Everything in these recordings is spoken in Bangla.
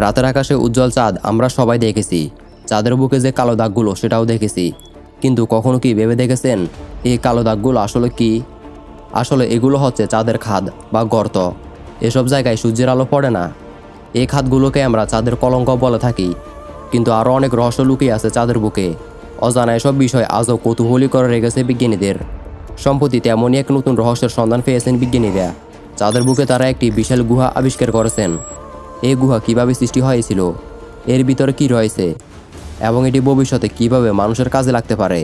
রাতের আকাশে উজ্জ্বল চাঁদ আমরা সবাই দেখেছি, চাঁদের বুকে যে কালো দাগগুলো সেটাও দেখেছি। কিন্তু কখনো কি ভেবে দেখেছেন এই কালো দাগগুলো আসলে কি? আসলে এগুলো হচ্ছে চাঁদের খাদ বা গর্ত। এসব জায়গায় সূর্যের আলো পড়ে না। এই খাদগুলোকে আমরা চাঁদের কলঙ্ক বলে থাকি। কিন্তু আরও অনেক রহস্য লুকিয়ে আছে চাঁদের বুকে। অজানা এসব বিষয় আজও কৌতূহলী করে রেখেছে বিজ্ঞানীদের। সম্প্রতি তেমনই এক নতুন রহস্যের সন্ধান পেয়েছেন বিজ্ঞানীরা। চাঁদের বুকে তারা একটি বিশাল গুহা আবিষ্কার করেছেন। এই গুহা কিভাবে সৃষ্টি হয়েছিল, এর ভিতরে কি রয়েছে, এবং এটি ভবিষ্যতে কিভাবে মানুষের কাজে লাগতে পারে,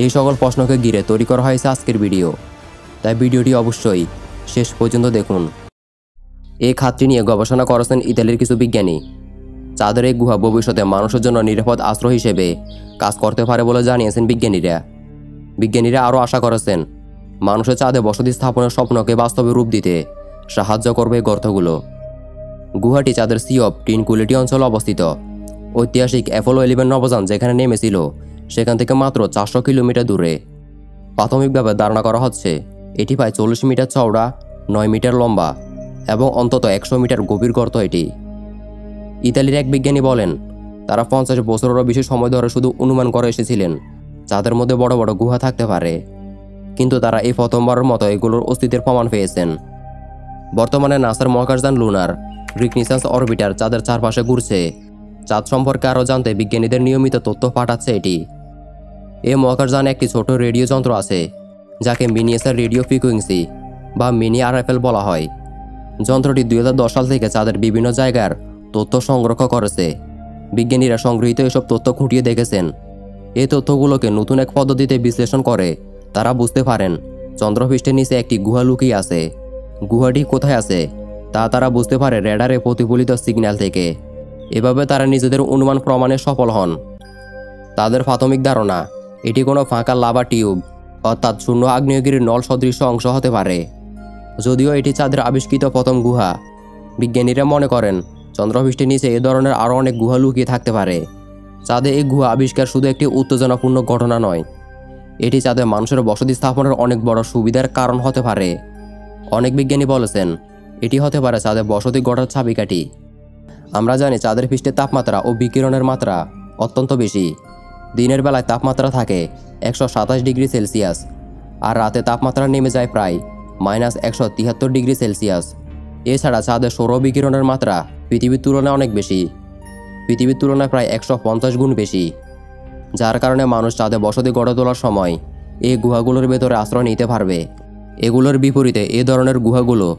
এই সকল প্রশ্নকে ঘিরে তৈরি করা হয়েছে আজকের ভিডিও। তাই ভিডিওটি অবশ্যই শেষ পর্যন্ত দেখুন। এই খাতটি নিয়ে গবেষণা করেছেন ইতালির কিছু বিজ্ঞানী। চাঁদের এই গুহা ভবিষ্যতে মানুষের জন্য নিরাপদ আশ্রয় হিসেবে কাজ করতে পারে বলে জানিয়েছেন বিজ্ঞানীরা আরও আশা করেছেন মানুষের চাঁদে বসতি স্থাপনের স্বপ্নকে বাস্তবে রূপ দিতে সাহায্য করবে এই গর্তগুলো। গুহাটি চাঁদের সি অফ ট্রিনকুলিটি অঞ্চলে অবস্থিত। ঐতিহাসিক অ্যাপোলো 11 নভোযান যেখানে নেমেছিল সেখান থেকে মাত্র 400 কিলোমিটার দূরে। প্রাথমিকভাবে ধারণা করা হচ্ছে এটি প্রায় 40 মিটার চওড়া, 9 মিটার লম্বা এবং অন্তত 100 মিটার গভীর গর্ত এটি। ইতালির এক বিজ্ঞানী বলেন তারা 50 বছরেরও বেশি সময় ধরে শুধু অনুমান করে এসেছিলেন চাঁদের মধ্যে বড় বড় গুহা থাকতে পারে, কিন্তু তারা এই প্রথমবারের মতো এগুলোর অস্তিত্বের প্রমাণ পেয়েছেন। বর্তমানে নাসার মহাকাশযান লুনার রিকনিসান্স অরবিটার চাঁদের চারপাশে ঘুরছে। চাঁদ সম্পর্কে আরও জানতে বিজ্ঞানীদের নিয়মিত তথ্য পাঠাচ্ছে এটি। এই মহাকাশযানে একটি ছোট রেডিও যন্ত্র আছে যাকে মিনিয়েচার রেডিও ফ্রিকোয়েন্সি বা মিনি আরএফএল বলা হয়। যন্ত্রটি 2010 সাল থেকে চাঁদের বিভিন্ন জায়গার তথ্য সংগ্রহ করেছে। বিজ্ঞানীরা সংগৃহীত এসব তথ্য খুঁটিয়ে দেখেছেন। এই তথ্যগুলোকে নতুন এক পদ্ধতিতে বিশ্লেষণ করে তারা বুঝতে পারেন চন্দ্রপৃষ্ঠের নিচে একটি গুহা লুকিয়ে আছে। গুহাটি কোথায় আছে তা তারা বুঝতে পারে রেডারে প্রতিফলিত সিগন্যাল থেকে। এভাবে তারা নিজেদের অনুমান প্রমাণে সফল হন। তাদের প্রাথমিক ধারণা এটি কোনো ফাঁকা লাভা টিউব অর্থাৎ শূন্য আগ্নেয়গিরির নল সদৃশ অংশ হতে পারে। যদিও এটি চাঁদের আবিষ্কৃত প্রথম গুহা, বিজ্ঞানীরা মনে করেন চন্দ্রপৃষ্ঠের নিচে এ ধরনের আরও অনেক গুহা লুকিয়ে থাকতে পারে। চাঁদে এই গুহা আবিষ্কার শুধু একটি উত্তেজনাপূর্ণ ঘটনা নয়, এটি চাঁদে মানুষের বসতি স্থাপনের অনেক বড় সুবিধার কারণ হতে পারে। অনেক বিজ্ঞানী বলেছেন এটি হতে পারে চাঁদে বসতি গড়ার চাবিকাঠি। আমরা জানি চাঁদের পৃষ্ঠের তাপমাত্রা ও বিকিরণের মাত্রা অত্যন্ত বেশি। দিনের বেলায় তাপমাত্রা থাকে 127 ডিগ্রি সেলসিয়াস আর রাতে তাপমাত্রা নেমে যায় প্রায় -173 ডিগ্রি সেলসিয়াস। এছাড়া চাঁদের সৌর বিকিরণের মাত্রা পৃথিবীর তুলনায় অনেক বেশি, পৃথিবীর তুলনায় প্রায় 150 গুণ বেশি, যার কারণে মানুষ চাঁদে বসতি গড়ে তোলার সময় এই গুহাগুলোর ভেতরে আশ্রয় নিতে পারবে। এগুলোর বিপরীতে এ ধরনের গুহাগুলো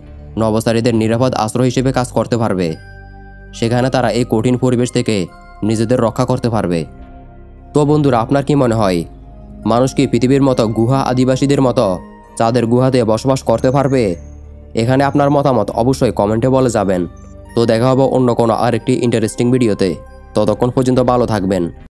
নভোচারীদের নিরাপদ আশ্রয় হিসেবে কাজ করতে পারবে। সেখানে তারা এই কঠিন পরিবেশ থেকে নিজেদের রক্ষা করতে পারবে। তো বন্ধুরা, আপনার কি মনে হয় মানুষ কি পৃথিবীর মতো গুহা আদিবাসীদের মতো চাঁদের গুহাতে বসবাস করতে পারবে? এখানে আপনার মতামত অবশ্যই কমেন্টে বলে যাবেন। তো দেখা হবে অন্য কোনো আরেকটি ইন্টারেস্টিং ভিডিওতে। ততক্ষণ পর্যন্ত ভালো থাকবেন।